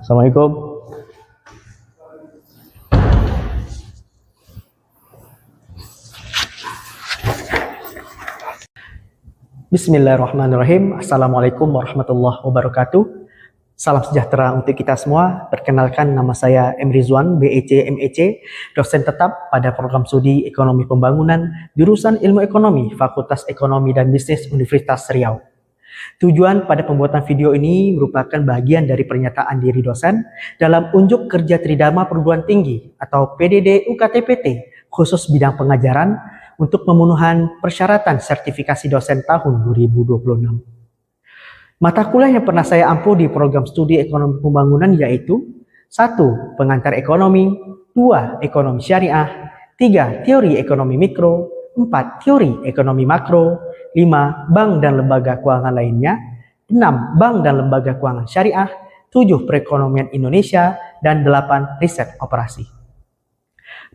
Assalamualaikum. Bismillahirrahmanirrahim. Assalamualaikum warahmatullahi wabarakatuh. Salam sejahtera untuk kita semua. Perkenalkan, nama saya M. Rizwan, BEC MEC, dosen tetap pada program studi Ekonomi Pembangunan, jurusan Ilmu Ekonomi, Fakultas Ekonomi dan Bisnis Universitas Riau. Tujuan pada pembuatan video ini merupakan bagian dari pernyataan diri dosen dalam unjuk kerja Tridharma Perguruan Tinggi atau PDD UKTPT khusus bidang pengajaran untuk pemenuhan persyaratan sertifikasi dosen tahun 2026. Mata kuliah yang pernah saya ampuh di program studi Ekonomi Pembangunan yaitu 1. Pengantar ekonomi, 2. Ekonomi syariah, 3. Teori ekonomi mikro, 4. Teori ekonomi makro, 5. Bank dan lembaga keuangan lainnya, 6. Bank dan lembaga keuangan syariah, 7. Perekonomian Indonesia, dan 8. Riset operasi.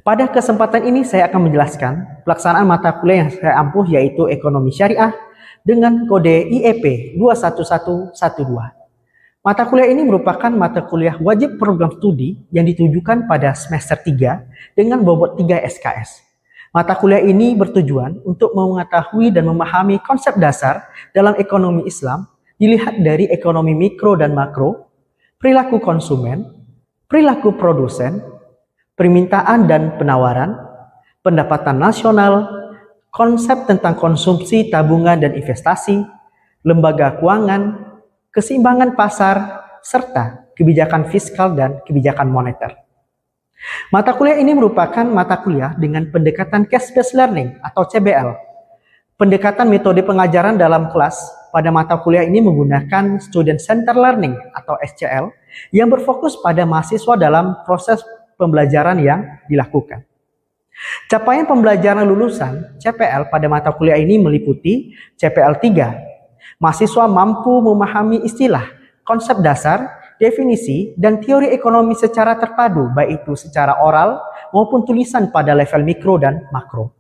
Pada kesempatan ini saya akan menjelaskan pelaksanaan mata kuliah yang saya ampuh yaitu Ekonomi Syariah dengan kode IEP 21112. Mata kuliah ini merupakan mata kuliah wajib program studi yang ditujukan pada semester 3 dengan bobot 3 SKS. Mata kuliah ini bertujuan untuk mengetahui dan memahami konsep dasar dalam ekonomi Islam dilihat dari ekonomi mikro dan makro, perilaku konsumen, perilaku produsen, permintaan dan penawaran, pendapatan nasional, konsep tentang konsumsi, tabungan dan investasi, lembaga keuangan, keseimbangan pasar, serta kebijakan fiskal dan kebijakan moneter. Mata kuliah ini merupakan mata kuliah dengan pendekatan case-based learning atau CBL. Pendekatan metode pengajaran dalam kelas pada mata kuliah ini menggunakan Student Center Learning atau SCL yang berfokus pada mahasiswa dalam proses pembelajaran yang dilakukan. Capaian pembelajaran lulusan CPL pada mata kuliah ini meliputi CPL 3. Mahasiswa mampu memahami istilah, konsep dasar, definisi, dan teori ekonomi secara terpadu, baik itu secara oral maupun tulisan pada level mikro dan makro.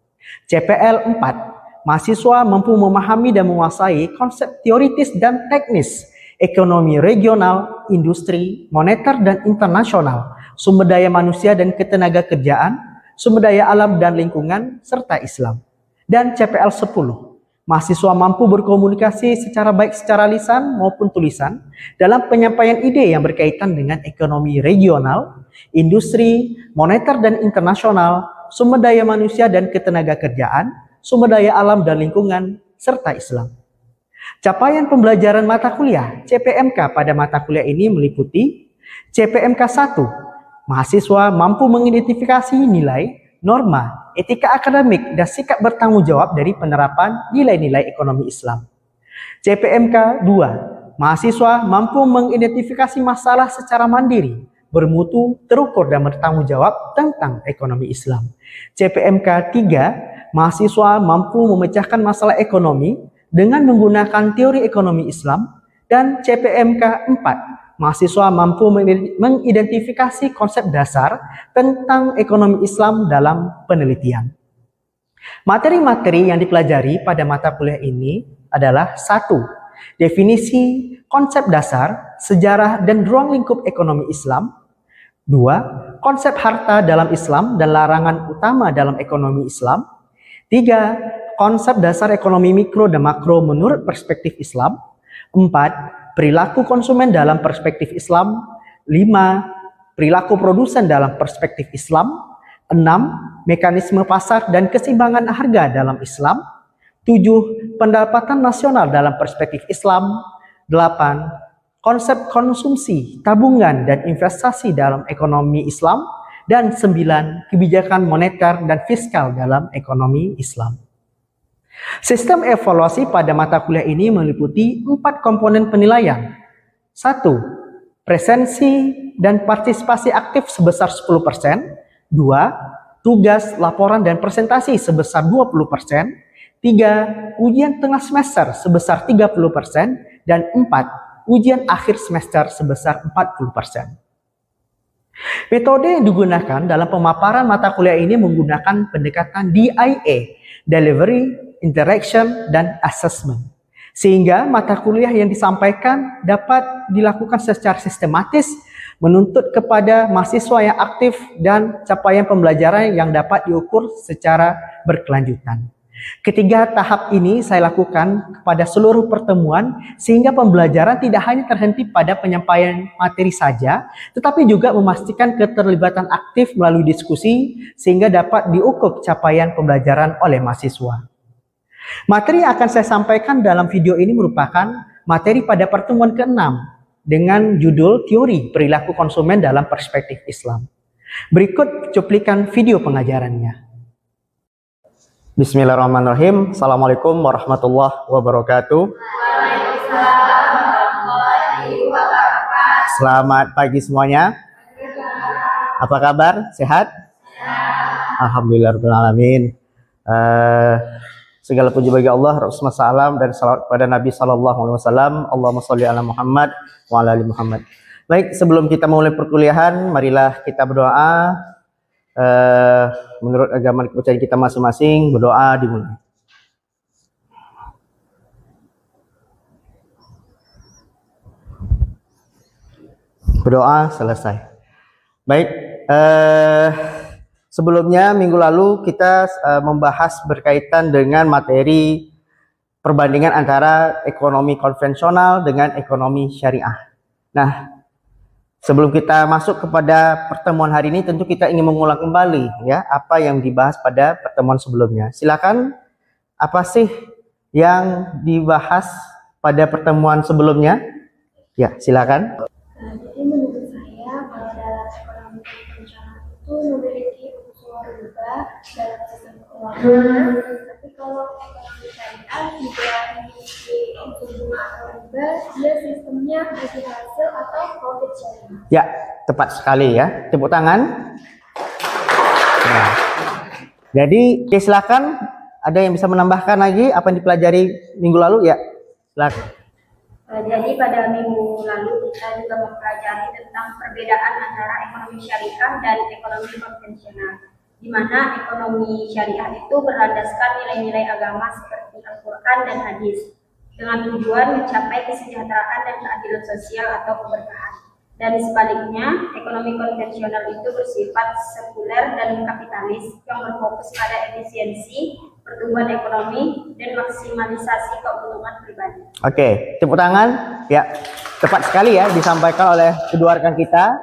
CPL 4. Mahasiswa mampu memahami dan menguasai konsep teoritis dan teknis, ekonomi regional, industri, moneter dan internasional, sumber daya manusia dan ketenaga kerjaan, sumber daya alam dan lingkungan, serta Islam. Dan CPL 10. Mahasiswa mampu berkomunikasi secara baik secara lisan maupun tulisan dalam penyampaian ide yang berkaitan dengan ekonomi regional, industri, moneter dan internasional, sumber daya manusia dan ketenaga kerjaan, sumber daya alam dan lingkungan, serta Islam. Capaian pembelajaran mata kuliah CPMK pada mata kuliah ini meliputi CPMK 1. Mahasiswa mampu mengidentifikasi nilai, norma, etika akademik, dan sikap bertanggung jawab dari penerapan nilai-nilai ekonomi Islam. CPMK 2. Mahasiswa mampu mengidentifikasi masalah secara mandiri, bermutu, terukur, dan bertanggung jawab tentang ekonomi Islam. CPMK 3. Mahasiswa mampu memecahkan masalah ekonomi dengan menggunakan teori ekonomi Islam. Dan CPMK 4. Mahasiswa mampu mengidentifikasi konsep dasar tentang ekonomi Islam dalam penelitian. Materi-materi yang dipelajari pada mata kuliah ini adalah 1. Definisi, konsep dasar, sejarah, dan ruang lingkup ekonomi Islam. 2. Konsep harta dalam Islam dan larangan utama dalam ekonomi Islam. 3. Konsep dasar ekonomi mikro dan makro menurut perspektif Islam. 4. Perilaku konsumen dalam perspektif Islam. 5. Perilaku produsen dalam perspektif Islam. 6. Mekanisme pasar dan keseimbangan harga dalam Islam. 7. Pendapatan nasional dalam perspektif Islam. 8. Konsep konsumsi, tabungan, dan investasi dalam ekonomi Islam. Dan 9. Kebijakan moneter dan fiskal dalam ekonomi Islam. Sistem evaluasi pada mata kuliah ini meliputi 4 komponen penilaian. 1. Presensi dan partisipasi aktif sebesar 10%. 2. Tugas, laporan, dan presentasi sebesar 20%. 3. Ujian tengah semester sebesar 30%. Dan 4. Ujian akhir semester sebesar 40%. Metode yang digunakan dalam pemaparan mata kuliah ini menggunakan pendekatan DIA, Delivery, Interaction, dan Assessment. Sehingga mata kuliah yang disampaikan dapat dilakukan secara sistematis, menuntut kepada mahasiswa yang aktif dan capaian pembelajaran yang dapat diukur secara berkelanjutan. Ketiga tahap ini saya lakukan kepada seluruh pertemuan sehingga pembelajaran tidak hanya terhenti pada penyampaian materi saja, tetapi juga memastikan keterlibatan aktif melalui diskusi sehingga dapat diukur capaian pembelajaran oleh mahasiswa. Materi yang akan saya sampaikan dalam video ini merupakan materi pada pertemuan ke-6 dengan judul Teori Perilaku Konsumen dalam Perspektif Islam. Berikut cuplikan video pengajarannya. Bismillahirrahmanirrahim. Assalamualaikum warahmatullahi wabarakatuh. Selamat pagi semuanya. Apa kabar? Sehat? Alhamdulillahirrahmanirrahim. Segala puji bagi Allah, salam dan salawat pada Nabi sallallahu alaihi wasallam. Allahumma sholli ala Muhammad wa ala ali Muhammad. Baik, sebelum kita mulai perkuliahan, marilah kita berdoa. Menurut agama kepercayaan kita masing-masing, berdoa dimulai. Berdoa selesai. Baik, sebelumnya minggu lalu kita membahas berkaitan dengan materi perbandingan antara ekonomi konvensional dengan ekonomi syariah. Nah, sebelum kita masuk kepada pertemuan hari ini, tentu kita ingin mengulang kembali ya apa yang dibahas pada pertemuan sebelumnya. Silakan, apa sih yang dibahas pada pertemuan sebelumnya? Ya, silakan. Jadi menurut saya kalau dalam ekonomi konvensional itu memiliki unsur riba dalam sistem keuangan, tapi kalau ekonomi syariah tidak memiliki unsur bunga atau riba, dia sistemnya hasil atau profit sharing. Ya, tepat sekali ya. Tepuk tangan. Nah, jadi silakan, ada yang bisa menambahkan lagi apa yang dipelajari minggu lalu? Ya, silakan. Jadi pada minggu lalu kita juga mempelajari tentang perbedaan antara ekonomi syariah dan ekonomi konvensional, di mana ekonomi syariah itu berlandaskan nilai-nilai agama seperti Al-Quran dan hadis, dengan tujuan mencapai kesejahteraan dan keadilan sosial atau keberkahan. Dan sebaliknya, ekonomi konvensional itu bersifat sekuler dan kapitalis yang berfokus pada efisiensi, pertumbuhan ekonomi, dan maksimalisasi keuntungan pribadi. Oke, tepuk tangan. Ya, tepat sekali ya disampaikan oleh kedua rekan kita.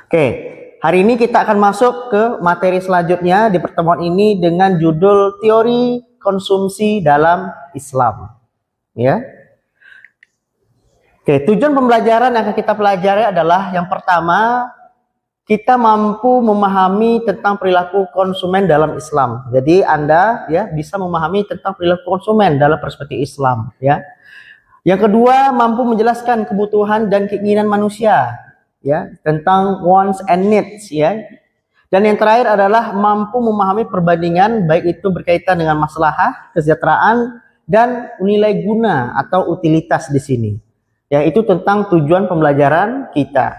Oke, hari ini kita akan masuk ke materi selanjutnya di pertemuan ini dengan judul Teori Konsumsi dalam Islam. Ya. Oke, tujuan pembelajaran yang akan kita pelajari adalah yang pertama, kita mampu memahami tentang perilaku konsumen dalam Islam. Jadi Anda ya bisa memahami tentang perilaku konsumen dalam perspektif Islam ya. Yang kedua, mampu menjelaskan kebutuhan dan keinginan manusia ya, tentang wants and needs ya. Dan yang terakhir adalah mampu memahami perbandingan baik itu berkaitan dengan maslahah, kesejahteraan dan nilai guna atau utilitas di sini. Ya, itu tentang tujuan pembelajaran kita.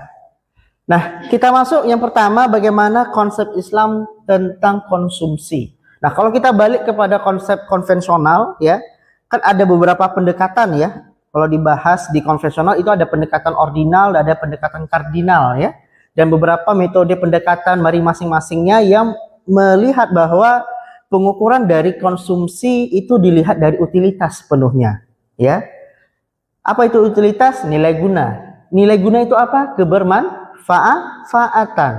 Nah, kita masuk yang pertama, bagaimana konsep Islam tentang konsumsi. Nah, kalau kita balik kepada konsep konvensional, ya, kan ada beberapa pendekatan ya. Kalau dibahas di konvensional itu ada pendekatan ordinal, ada pendekatan kardinal ya. Dan beberapa metode pendekatan mari masing-masingnya yang melihat bahwa pengukuran dari konsumsi itu dilihat dari utilitas penuhnya, ya. Apa itu utilitas? Nilai guna. Nilai guna itu apa? Kebermanfaatan.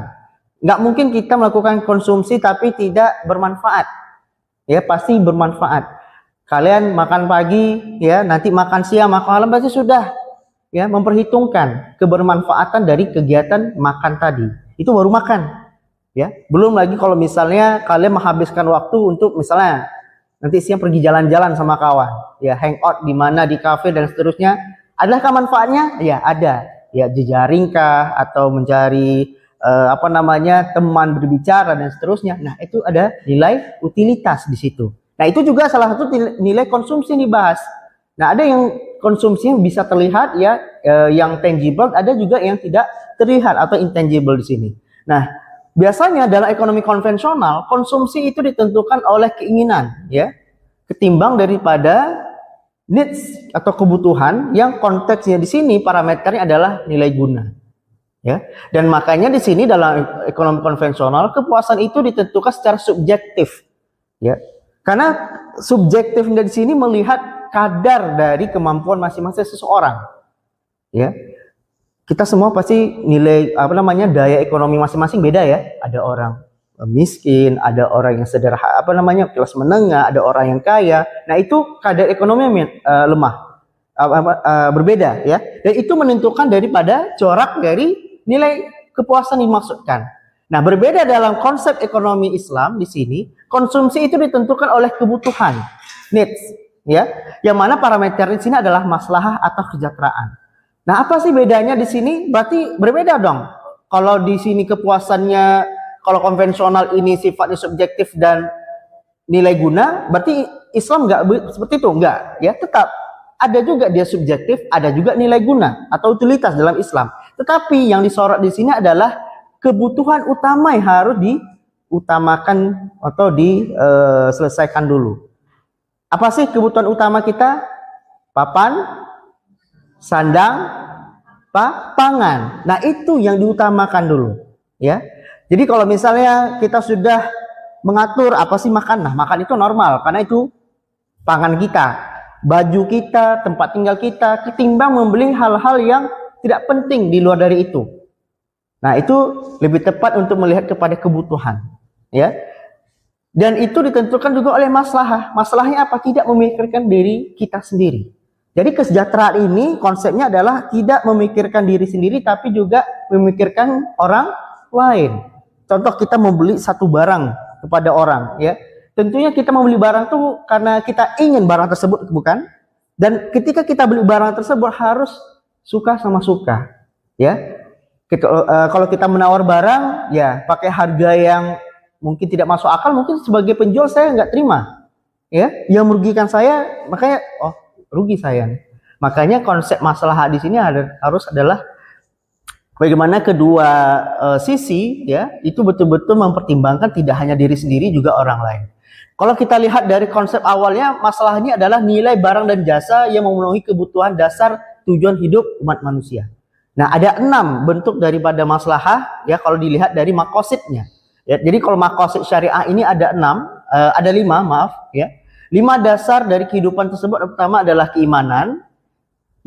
Nggak mungkin kita melakukan konsumsi tapi tidak bermanfaat. Ya, pasti bermanfaat. Kalian makan pagi, ya, nanti makan siang, makan malam pasti sudah ya memperhitungkan kebermanfaatan dari kegiatan makan tadi. Itu baru makan. Ya, belum lagi kalau misalnya kalian menghabiskan waktu untuk misalnya nanti siang pergi jalan-jalan sama kawan, ya hangout di mana di kafe dan seterusnya. Adakah manfaatnya? Ya ada. Ya jejaring kah atau mencari teman berbicara dan seterusnya. Nah itu ada nilai utilitas di situ. Nah itu juga salah satu nilai konsumsi yang dibahas. Nah ada yang konsumsinya bisa terlihat ya, yang tangible, ada juga yang tidak terlihat atau intangible di sini. Nah biasanya dalam ekonomi konvensional, konsumsi itu ditentukan oleh keinginan, ya, ketimbang daripada needs atau kebutuhan yang konteksnya di sini parameternya adalah nilai guna. Ya. Dan makanya di sini dalam ekonomi konvensional kepuasan itu ditentukan secara subjektif. Ya. Karena subjektif di sini melihat kadar dari kemampuan masing-masing seseorang. Ya. Kita semua pasti nilai daya ekonomi masing-masing beda ya. Ada orang miskin, ada orang yang sederhana, kelas menengah, ada orang yang kaya. Nah, itu kadar ekonomi lemah, berbeda ya. Dan itu menentukan daripada corak dari nilai kepuasan dimaksudkan. Nah, berbeda dalam konsep ekonomi Islam di sini, konsumsi itu ditentukan oleh kebutuhan, needs, ya. Yang mana parameter di sini adalah maslahah atau kesejahteraan. Nah, apa sih bedanya di sini? Berarti berbeda dong. Kalau di sini kepuasannya, kalau konvensional ini sifatnya subjektif dan nilai guna, berarti Islam nggak seperti itu, enggak, ya. Tetap ada juga dia subjektif, ada juga nilai guna atau utilitas dalam Islam. Tetapi yang disorot di sini adalah kebutuhan utama yang harus diutamakan atau diselesaikan dulu. Apa sih kebutuhan utama kita? Papan, sandang, pangan. Nah, itu yang diutamakan dulu, ya. Jadi kalau misalnya kita sudah mengatur apa sih makan, nah makan itu normal karena itu pangan kita, baju kita, tempat tinggal kita, ketimbang membeli hal-hal yang tidak penting di luar dari itu. Nah, itu lebih tepat untuk melihat kepada kebutuhan, ya. Dan itu ditentukan juga oleh maslahah. Masalahnya apa? Tidak memikirkan diri kita sendiri. Jadi kesejahteraan ini konsepnya adalah tidak memikirkan diri sendiri, tapi juga memikirkan orang lain. Contoh kita membeli satu barang kepada orang, ya. Tentunya kita membeli barang itu karena kita ingin barang tersebut, bukan? Dan ketika kita beli barang tersebut harus suka sama suka, ya. Kalau kita menawar barang, ya pakai harga yang mungkin tidak masuk akal, mungkin sebagai penjual saya nggak terima, ya. Yang merugikan saya, makanya rugi saya. Makanya konsep masalah di sini harus adalah bagaimana kedua sisi, ya, itu betul-betul mempertimbangkan tidak hanya diri sendiri, juga orang lain. Kalau kita lihat dari konsep awalnya, masalahnya adalah nilai barang dan jasa yang memenuhi kebutuhan dasar tujuan hidup umat manusia. Nah, ada 6 bentuk daripada maslahah, ya, kalau dilihat dari makosidnya. Ya, jadi kalau makosid syariah ini ada 5, maaf, ya. 5 dasar dari kehidupan tersebut. Yang pertama adalah keimanan,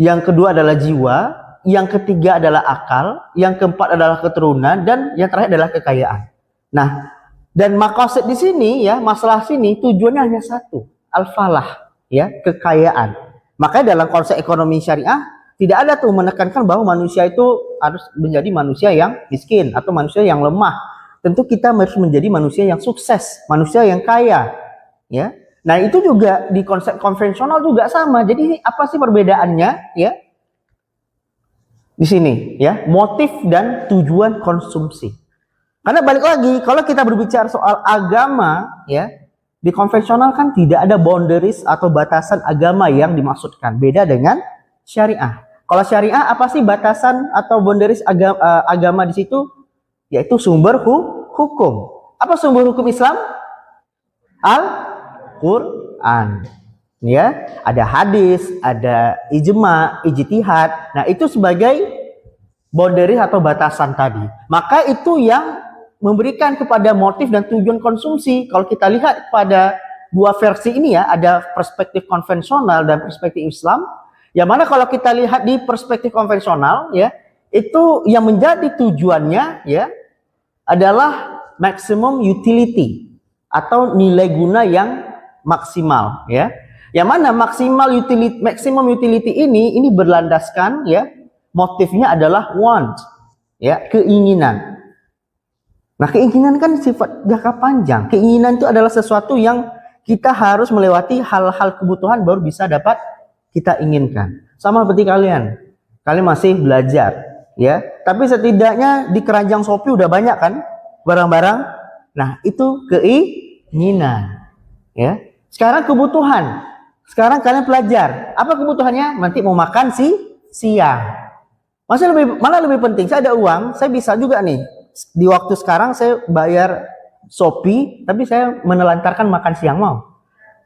yang kedua adalah jiwa, yang ketiga adalah akal, yang keempat adalah keturunan, dan yang terakhir adalah kekayaan. Nah, dan makosid di sini, ya, masalah sini tujuannya hanya satu, al-falah, ya, kekayaan. Makanya dalam konsep ekonomi syariah tidak ada tuh menekankan bahwa manusia itu harus menjadi manusia yang miskin atau manusia yang lemah. Tentu kita harus menjadi manusia yang sukses, manusia yang kaya, ya. Nah, itu juga di konsep konvensional juga sama. Jadi apa sih perbedaannya, ya? Di sini, ya, motif dan tujuan konsumsi. Karena balik lagi, kalau kita berbicara soal agama, ya, di konvensional kan tidak ada boundaries atau batasan agama yang dimaksudkan. Beda dengan syariah. Kalau syariah apa sih batasan atau boundaries agama di situ? Yaitu sumber hukum. Apa sumber hukum Islam? Al-Quran. Ya, ada hadis, ada ijma, ijtihad. Nah, itu sebagai boundary atau batasan tadi. Maka itu yang memberikan kepada motif dan tujuan konsumsi. Kalau kita lihat pada dua versi ini, ya, ada perspektif konvensional dan perspektif Islam. Yang mana kalau kita lihat di perspektif konvensional, ya, itu yang menjadi tujuannya, ya, adalah maximum utility atau nilai guna yang maksimal, ya. Yang mana maximum utility ini berlandaskan, ya, motifnya adalah want, ya, keinginan. Nah, keinginan kan sifat jangka panjang. Keinginan itu adalah sesuatu yang kita harus melewati hal-hal kebutuhan baru bisa dapat kita inginkan. Sama seperti kalian masih belajar, ya. Tapi setidaknya di keranjang Shopee udah banyak kan barang-barang. Nah, itu keinginan, ya. Sekarang kebutuhan. Sekarang kalian pelajar. Apa kebutuhannya? Nanti mau makan siang. Malah lebih penting. Saya ada uang, saya bisa juga nih. Di waktu sekarang saya bayar Shopee, tapi saya menelantarkan makan siang, mau?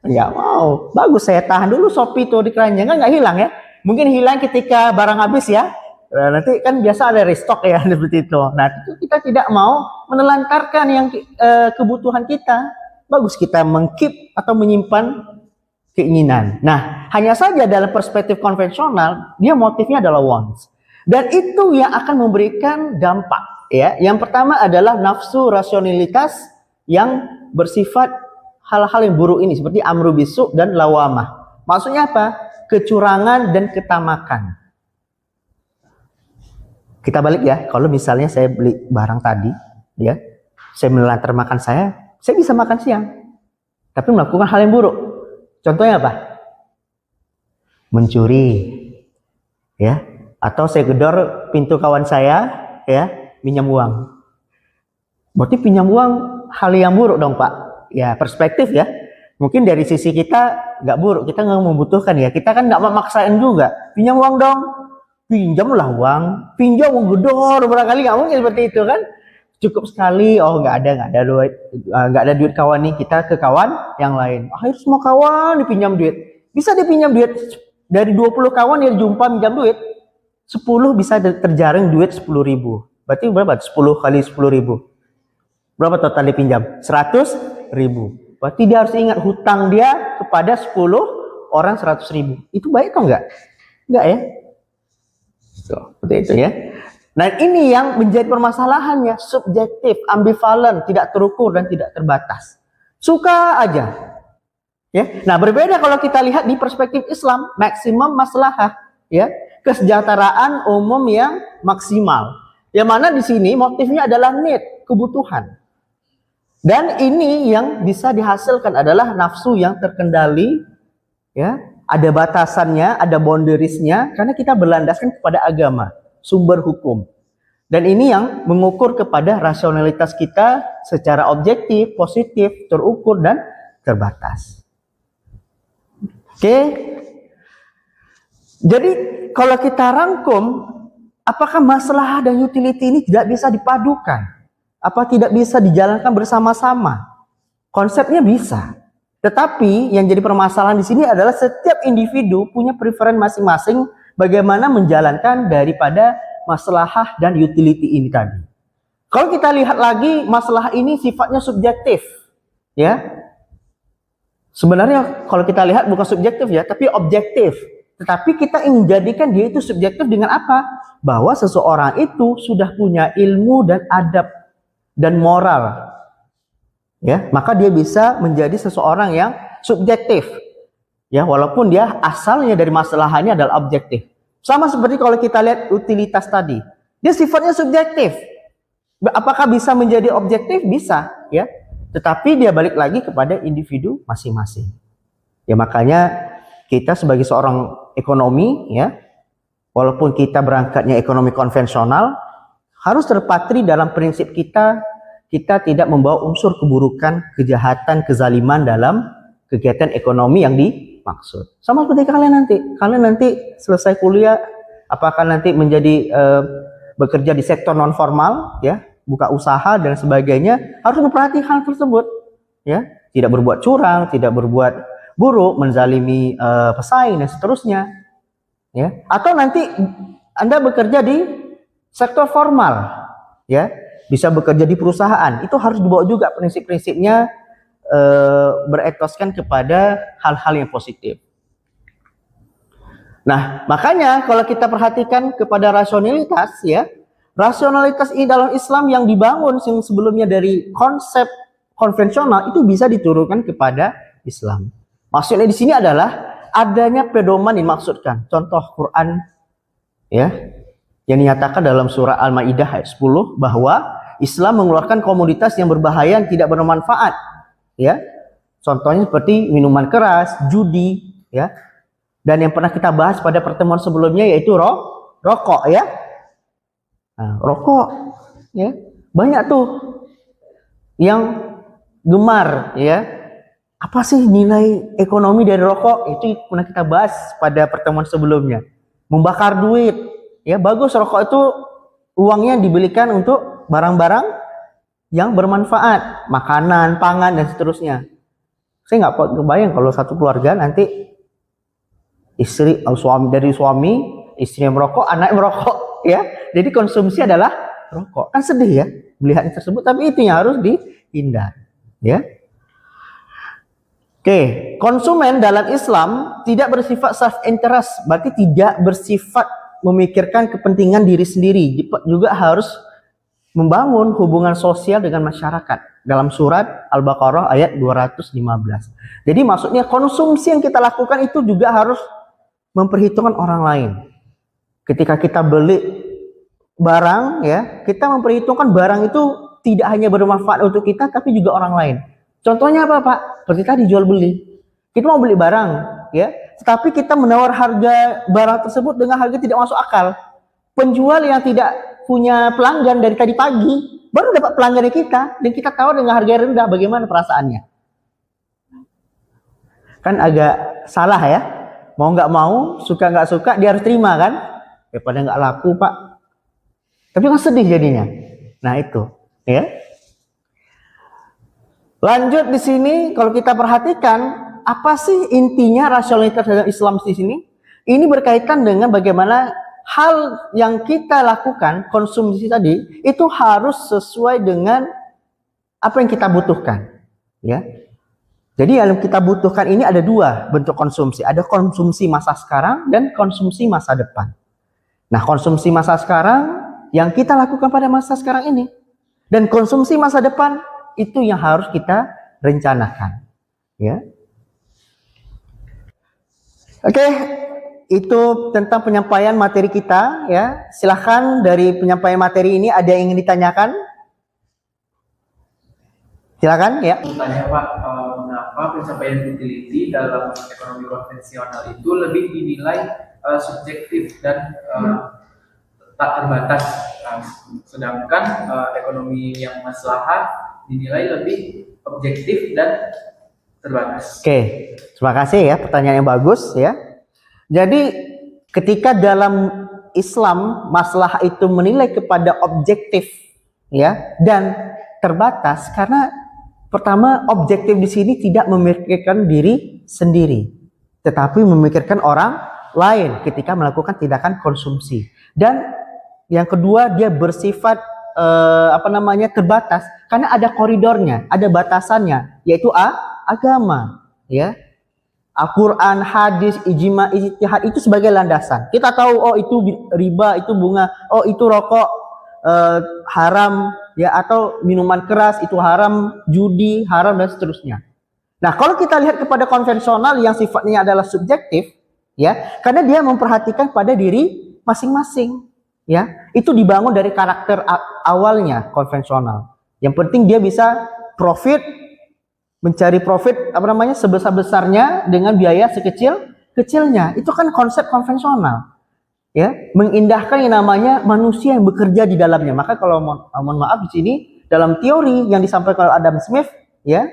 Nggak mau. Bagus, saya tahan dulu Shopee itu di keranjang, kan nggak hilang, ya. Mungkin hilang ketika barang habis, ya. Nah, nanti kan biasa ada restock ya seperti itu. Nah, itu kita tidak mau menelantarkan yang kebutuhan kita. Bagus kita mengkeep atau menyimpan keinginan. Nah, hanya saja dalam perspektif konvensional, dia motifnya adalah wants. Dan itu yang akan memberikan dampak. Ya, yang pertama adalah nafsu rasionalitas yang bersifat hal-hal yang buruk ini, seperti amru bisu dan lawamah. Maksudnya apa? Kecurangan dan ketamakan. Kita balik ya, kalau misalnya saya beli barang tadi, ya, saya menelantar makan saya bisa makan siang, tapi melakukan hal yang buruk. Contohnya apa? Mencuri, ya, atau saya gedor pintu kawan saya, ya, pinjam uang. Berarti pinjam uang hal yang buruk dong, Pak. Ya, perspektif ya. Mungkin dari sisi kita nggak buruk, kita nggak membutuhkan ya. Kita kan nggak memaksain juga. Pinjam uang dong. Pinjamlah uang, pinjam uang gedor barangkali nggak mungkin seperti itu kan, cukup sekali. Oh nggak ada duit kawan nih, kita ke kawan yang lain. Akhirnya semua kawan dipinjam duit, bisa dipinjam duit dari 20 kawan yang jumpa pinjam duit, 10 bisa terjaring duit 10.000. Berarti berapa? 10 kali 10.000. Berapa total dipinjam? 100.000. Berarti dia harus ingat hutang dia kepada 10 orang 100.000. Itu baik atau enggak? Enggak ya? Seperti itu ya. Nah ini yang menjadi permasalahannya, subjektif, ambivalen, tidak terukur dan tidak terbatas. Suka aja. Ya. Nah berbeda kalau kita lihat di perspektif Islam, maksimum maslahah, ya, kesejahteraan umum yang maksimal. Yang mana di sini motifnya adalah need, kebutuhan. Dan ini yang bisa dihasilkan adalah nafsu yang terkendali, ya. Ada batasannya, ada boundariesnya, karena kita berlandaskan kepada agama, sumber hukum. Dan ini yang mengukur kepada rasionalitas kita secara objektif, positif, terukur, dan terbatas. Oke? Jadi, kalau kita rangkum, apakah masalah dan utility ini tidak bisa dipadukan? Apa tidak bisa dijalankan bersama-sama? Konsepnya bisa. Tetapi yang jadi permasalahan di sini adalah setiap individu punya preferensi masing-masing bagaimana menjalankan daripada maslahah dan utility ini tadi. Kalau kita lihat lagi, masalah ini sifatnya subjektif, ya. Sebenarnya kalau kita lihat bukan subjektif ya, tapi objektif. Tetapi kita ingin jadikan dia itu subjektif dengan apa? Bahwa seseorang itu sudah punya ilmu dan adab dan moral. Ya, maka dia bisa menjadi seseorang yang subjektif. Ya, walaupun dia asalnya dari masalahnya adalah objektif. Sama seperti kalau kita lihat utilitas tadi. Dia sifatnya subjektif. Apakah bisa menjadi objektif? Bisa, ya. Tetapi dia balik lagi kepada individu masing-masing. Ya, makanya kita sebagai seorang ekonomi, ya, walaupun kita berangkatnya ekonomi konvensional, harus terpatri dalam prinsip kita tidak membawa unsur keburukan, kejahatan, kezaliman dalam kegiatan ekonomi yang dimaksud. Sama seperti kalian nanti selesai kuliah, apakah nanti menjadi bekerja di sektor non formal, ya, buka usaha dan sebagainya, harus memperhatikan hal tersebut, ya, tidak berbuat curang, tidak berbuat buruk, menzalimi pesaing dan seterusnya, ya. Atau nanti Anda bekerja di sektor formal, ya, bisa bekerja di perusahaan, itu harus dibawa juga prinsip-prinsipnya, beretoskan kepada hal-hal yang positif. Nah, makanya kalau kita perhatikan kepada rasionalitas, ya, rasionalitas ini dalam Islam yang dibangun sebelumnya dari konsep konvensional itu bisa diturunkan kepada Islam. Maksudnya di sini adalah adanya pedoman dimaksudkan. Contoh Quran, ya, yang dinyatakan dalam surah Al-Maidah ayat 10 bahwa Islam mengeluarkan komoditas yang berbahaya yang tidak bermanfaat, ya. Contohnya seperti minuman keras, judi, ya. Dan yang pernah kita bahas pada pertemuan sebelumnya yaitu rokok, ya. Nah, rokok, ya. Banyak tuh yang gemar, ya. Apa sih nilai ekonomi dari rokok? Itu pernah kita bahas pada pertemuan sebelumnya. Membakar duit, ya. Bagus rokok itu uangnya dibelikan untuk barang-barang yang bermanfaat, makanan, pangan, dan seterusnya. Saya nggak kebayang kalau satu keluarga nanti istri, suami, istrinya merokok, anaknya merokok. ya. Jadi konsumsi adalah rokok. Kan sedih ya melihat yang tersebut, tapi itu yang harus dihindari, ya. Oke, konsumen dalam Islam tidak bersifat self interest, berarti tidak bersifat memikirkan kepentingan diri sendiri, juga harus membangun hubungan sosial dengan masyarakat. Dalam surat Al-Baqarah ayat 215. Jadi maksudnya konsumsi yang kita lakukan itu juga harus memperhitungkan orang lain. Ketika kita beli barang, ya, kita memperhitungkan barang itu tidak hanya bermanfaat untuk kita, tapi juga orang lain. Contohnya apa, Pak? Seperti tadi jual beli. Kita mau beli barang, ya, tetapi kita menawar harga barang tersebut dengan harga tidak masuk akal. Penjual yang tidak punya pelanggan dari tadi pagi baru dapat pelanggan kita, dan kita tawar dengan harga rendah, bagaimana perasaannya? Kan agak salah ya. Mau nggak mau, suka nggak suka, dia harus terima kan? Daripada nggak laku, Pak. Tapi kan sedih jadinya. Nah itu, ya. Lanjut di sini, kalau kita perhatikan, apa sih intinya rasionalitas dalam Islam di sini? Ini berkaitan dengan bagaimana hal yang kita lakukan, konsumsi tadi, itu harus sesuai dengan apa yang kita butuhkan, ya. Jadi yang kita butuhkan ini ada dua bentuk konsumsi, ada konsumsi masa sekarang dan konsumsi masa depan. Nah, konsumsi masa sekarang yang kita lakukan pada masa sekarang ini, dan konsumsi masa depan itu yang harus kita rencanakan, ya. Oke, itu tentang penyampaian materi kita, ya. Silahkan dari penyampaian materi ini ada yang ingin ditanyakan? Silakan, ya. Tanya Pak, mengapa pencapaian utility dalam ekonomi konvensional itu lebih dinilai subjektif dan tak terbatas, sedangkan ekonomi yang maslahat dinilai lebih objektif dan terbatas. Oke, terima kasih ya, pertanyaan yang bagus ya. Jadi ketika dalam Islam masalah itu menilai kepada objektif, ya, dan terbatas, karena pertama objektif di sini tidak memikirkan diri sendiri, tetapi memikirkan orang lain ketika melakukan tindakan konsumsi. Dan yang kedua, dia bersifat terbatas karena ada koridornya, ada batasannya, yaitu agama, ya. Al-Quran, hadis, ijma, ijtihad itu sebagai landasan. Kita tahu, oh itu riba, itu bunga, oh itu rokok haram, ya, atau minuman keras itu haram, judi haram, dan seterusnya. Nah, kalau kita lihat kepada konvensional yang sifatnya adalah subjektif, ya, karena dia memperhatikan pada diri masing-masing, ya, itu dibangun dari karakter awalnya konvensional. Yang penting dia bisa mencari profit sebesar-besarnya dengan biaya sekecil-kecilnya. Itu kan konsep konvensional, ya, mengindahkan yang namanya manusia yang bekerja di dalamnya. Maka kalau mohon maaf di sini dalam teori yang disampaikan oleh Adam Smith, ya,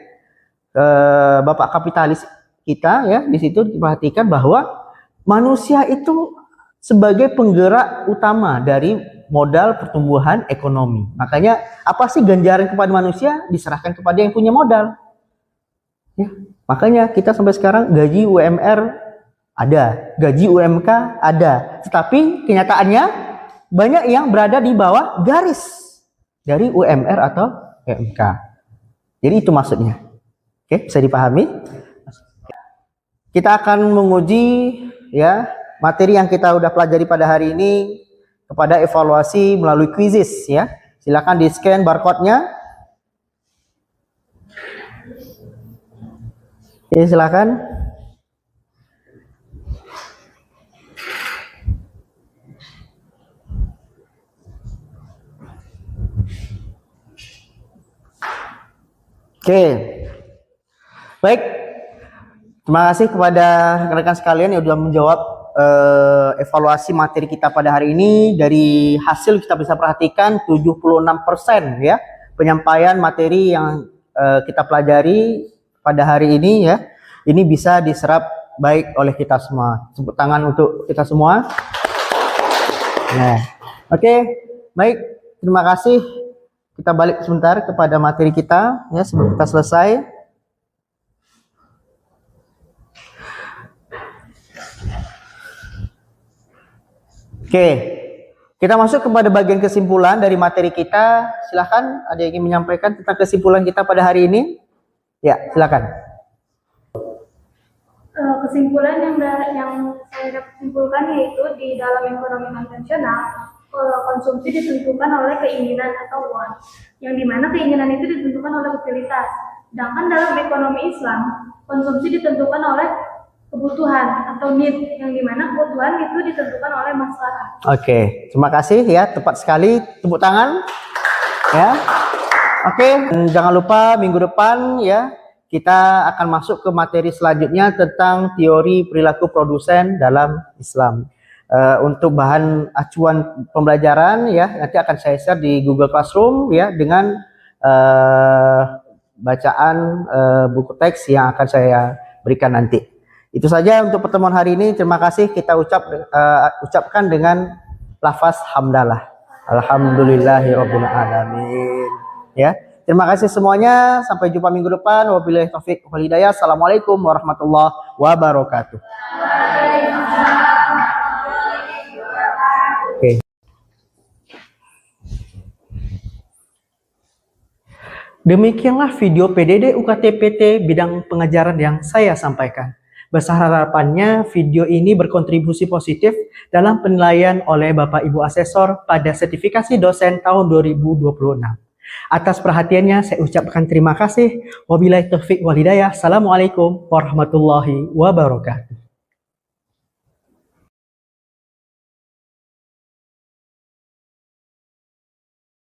bapak kapitalis kita, ya, di situ diperhatikan bahwa manusia itu sebagai penggerak utama dari modal pertumbuhan ekonomi. Makanya apa sih ganjaran kepada manusia? Diserahkan kepada yang punya modal. Ya, makanya kita sampai sekarang gaji UMR ada, gaji UMK ada, tetapi kenyataannya banyak yang berada di bawah garis dari UMR atau UMK. Jadi itu maksudnya. Oke, bisa dipahami? Kita akan menguji, ya, materi yang kita udah pelajari pada hari ini kepada evaluasi melalui quizzes, ya. Silakan di-scan barcode-nya. Ya, silakan. Oke. Baik. Terima kasih kepada rekan-rekan sekalian yang sudah menjawab evaluasi materi kita pada hari ini. Dari hasil kita bisa perhatikan 76% ya penyampaian materi yang kita pelajari pada hari ini, ya, ini bisa diserap baik oleh kita semua. Tepuk tangan untuk kita semua. Nah, oke, baik, terima kasih. Kita balik sebentar kepada materi kita, ya, sebelum kita selesai. Oke, Kita masuk kepada bagian kesimpulan dari materi kita. Silahkan, ada yang ingin menyampaikan tentang kesimpulan kita pada hari ini? Ya, silakan. Kesimpulan yang saya dapat simpulkan yaitu di dalam ekonomi konvensional, konsumsi ditentukan oleh keinginan atau want, yang dimana keinginan itu ditentukan oleh utilitas. Sedangkan dalam ekonomi Islam, konsumsi ditentukan oleh kebutuhan atau need, yang dimana kebutuhan itu ditentukan oleh maslahat. Oke, terima kasih ya, tepat sekali, tepuk tangan ya. Oke, jangan lupa minggu depan ya kita akan masuk ke materi selanjutnya tentang teori perilaku produsen dalam Islam. Untuk bahan acuan pembelajaran ya nanti akan saya share di Google Classroom ya dengan bacaan buku teks yang akan saya berikan nanti. Itu saja untuk pertemuan hari ini. Terima kasih, kita ucapkan dengan lafaz hamdalah. Alhamdulillahirabbil alamin. Ya. Terima kasih semuanya. Sampai jumpa minggu depan. Wabillahi taufik wal hidayah. Assalamualaikum warahmatullahi wabarakatuh. Oke. Demikianlah video PDD UKT-PT bidang pengajaran yang saya sampaikan. Besar harapannya video ini berkontribusi positif dalam penilaian oleh Bapak Ibu Asesor pada sertifikasi dosen tahun 2026. Atas perhatiannya saya ucapkan terima kasih. Wabillahi taufik wal hidayah. Assalamualaikum warahmatullahi wabarakatuh.